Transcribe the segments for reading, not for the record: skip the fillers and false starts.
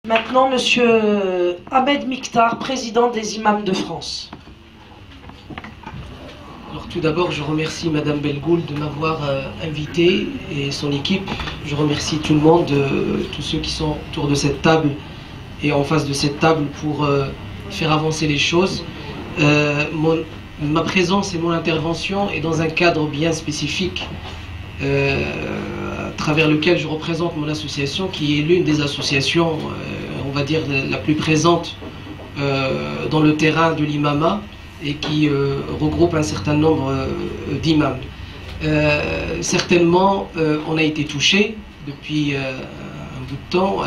Maintenant, Monsieur Ahmed Mikhtar, président des imams de France. Alors tout d'abord, je remercie Madame Belgoul de m'avoir invité et son équipe. Je remercie tout le monde, tous ceux qui sont autour de cette table et en face de cette table pour faire avancer les choses. Ma présence et mon intervention est dans un cadre bien spécifique à travers lequel je représente mon association, qui est l'une des associations, on va dire, la plus présente dans le terrain de l'imama et qui regroupe un certain nombre d'imams. Certainement, on a été touché depuis un bout de temps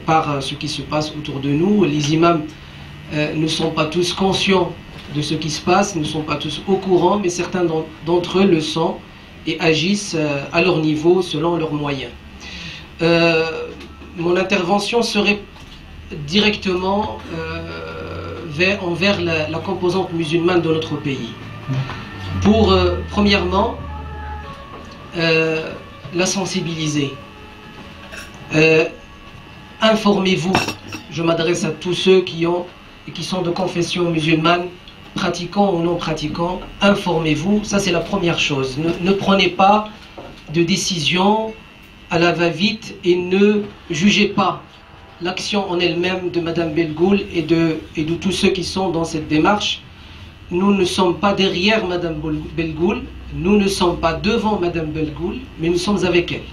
par ce qui se passe autour de nous. Les imams ne sont pas tous conscients de ce qui se passe, ne sont pas tous au courant, mais certains d'entre eux le sont et agissent à leur niveau selon leurs moyens. Mon intervention serait directement envers la composante musulmane de notre pays. Pour, premièrement, la sensibiliser. Informez-vous, je m'adresse à tous ceux qui sont de confession musulmane, pratiquants ou non pratiquants, informez-vous, ça c'est la première chose. Ne prenez pas de décision à la va-vite et ne jugez pas l'action en elle-même de Madame Belgoul et de tous ceux qui sont dans cette démarche. Nous ne sommes pas derrière Madame Belgoul, nous ne sommes pas devant Madame Belgoul, mais nous sommes avec elle.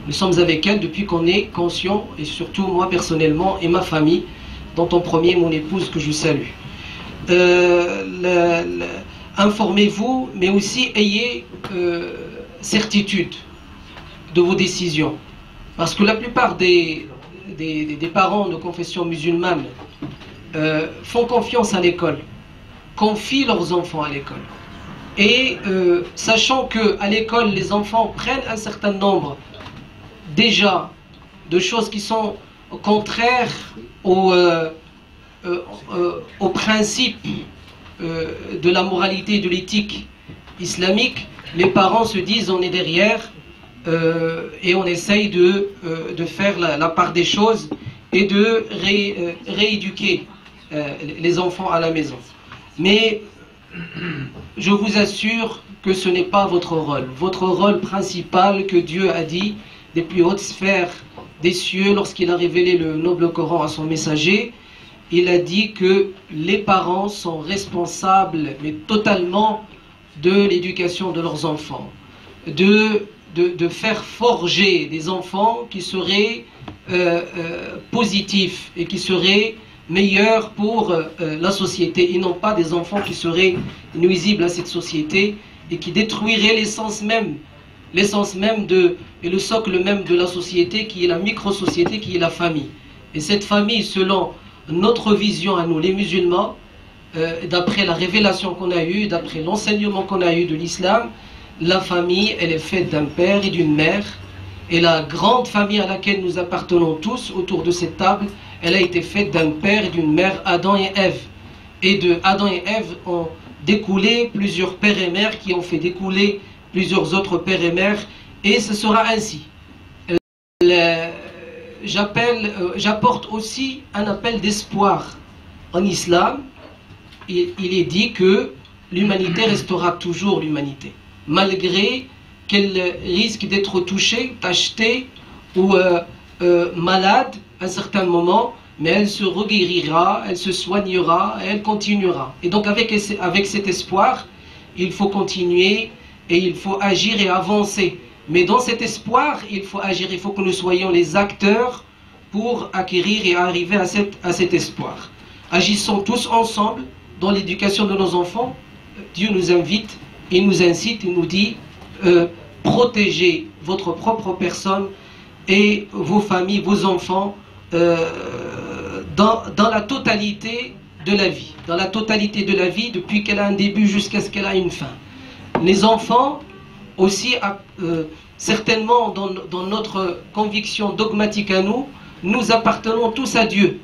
Nous sommes avec elle depuis qu'on est conscient, et surtout moi personnellement et ma famille, dont en premier mon épouse que je salue. Informez-vous, mais aussi ayez certitude de vos décisions. Parce que la plupart des parents de confession musulmane font confiance à l'école, confient leurs enfants à l'école. Et sachant qu'à l'école, les enfants prennent un certain nombre déjà de choses qui sont contraires au principe de la moralité et de l'éthique islamique, les parents se disent on est derrière et on essaye de faire la part des choses et de rééduquer les enfants à la maison. Mais je vous assure que ce n'est pas votre rôle. Votre rôle principal que Dieu a dit des plus hautes sphères des cieux lorsqu'il a révélé le noble Coran à son messager, il a dit que les parents sont responsables, mais totalement, de l'éducation de leurs enfants, de faire forger des enfants qui seraient positifs et qui seraient meilleurs pour la société, et non pas des enfants qui seraient nuisibles à cette société et qui détruiraient l'essence même et le socle même de la société, qui est la micro-société, qui est la famille. Et cette famille, selon notre vision à nous, les musulmans, d'après la révélation qu'on a eue, d'après l'enseignement qu'on a eu de l'islam, la famille, elle est faite d'un père et d'une mère. Et la grande famille à laquelle nous appartenons tous autour de cette table, elle a été faite d'un père et d'une mère, Adam et Ève. Et de Adam et Ève ont découlé plusieurs pères et mères qui ont fait découler plusieurs autres pères et mères. Et ce sera ainsi. J'apporte aussi un appel d'espoir. En islam, il est dit que l'humanité restera toujours l'humanité, malgré qu'elle risque d'être touchée, tachetée ou malade à un certain moment, mais elle se reguérira, elle se soignera, elle continuera. Et donc avec cet espoir, il faut continuer et il faut agir et avancer. Mais dans cet espoir, il faut agir, il faut que nous soyons les acteurs pour acquérir et arriver à cet espoir. Agissons tous ensemble dans l'éducation de nos enfants. Dieu nous invite, il nous incite, il nous dit protégez votre propre personne et vos familles, vos enfants dans la totalité de la vie. Dans la totalité de la vie, depuis qu'elle a un début jusqu'à ce qu'elle a une fin. Les enfants aussi, certainement dans notre conviction dogmatique à nous, nous appartenons tous à Dieu.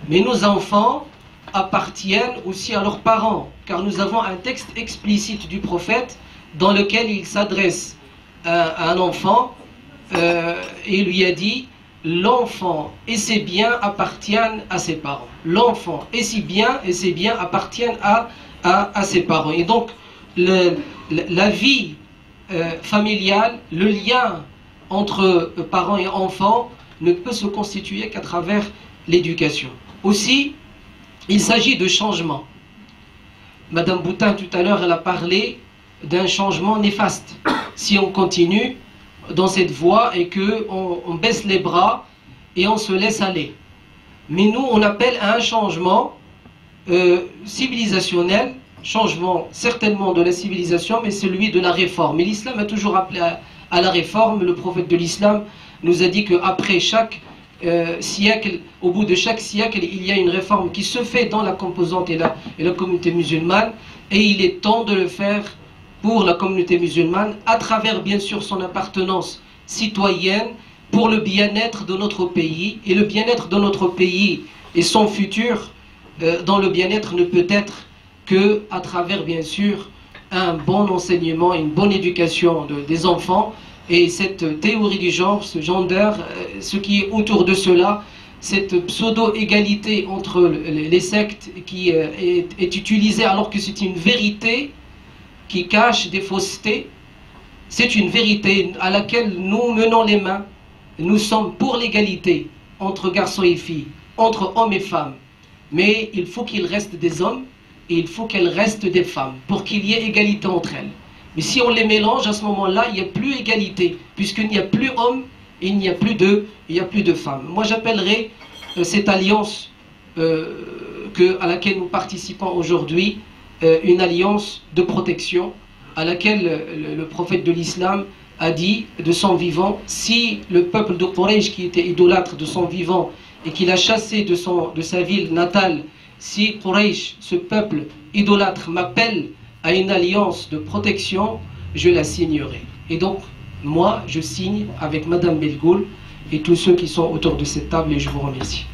Mais nos enfants appartiennent aussi à leurs parents, car nous avons un texte explicite du prophète dans lequel il s'adresse à un enfant et lui a dit: l'enfant et ses biens appartiennent à ses parents. L'enfant et ses biens appartiennent à ses parents. Et donc, la vie familiale, le lien entre parents et enfants ne peut se constituer qu'à travers l'éducation. Aussi, il s'agit de changement. Madame Boutin, tout à l'heure, elle a parlé d'un changement néfaste. Si on continue dans cette voie et qu'on baisse les bras et on se laisse aller. Mais nous, on appelle à un changement civilisationnel, changement certainement de la civilisation, mais celui de la réforme. Et l'islam a toujours appelé à la réforme. Le prophète de l'islam nous a dit qu'après chaque siècle, au bout de chaque siècle, il y a une réforme qui se fait dans la composante et la communauté musulmane, et il est temps de le faire pour la communauté musulmane, à travers bien sûr son appartenance citoyenne, pour le bien-être de notre pays. Et le bien-être de notre pays et son futur dans le bien-être ne peut être que à travers bien sûr un bon enseignement, une bonne éducation des enfants. Et cette théorie du genre, ce gender, ce qui est autour de cela, cette pseudo-égalité entre les sectes qui est utilisée alors que c'est une vérité qui cache des faussetés. C'est une vérité à laquelle nous menons les mains. Nous sommes pour l'égalité entre garçons et filles, entre hommes et femmes. Mais il faut qu'il reste des hommes et il faut qu'elles restent des femmes pour qu'il y ait égalité entre elles. Mais si on les mélange, à ce moment-là, il n'y a plus égalité, puisqu'il n'y a plus hommes et il n'y a plus de femmes. Moi, j'appellerais cette alliance à laquelle nous participons aujourd'hui une alliance de protection, à laquelle le prophète de l'islam a dit de son vivant: si le peuple de Quraysh, qui était idolâtre de son vivant et qu'il a chassé de sa ville natale, si Quraysh, ce peuple idolâtre, m'appelle à une alliance de protection, je la signerai. Et donc, moi, je signe avec Madame Belgoul et tous ceux qui sont autour de cette table, et je vous remercie.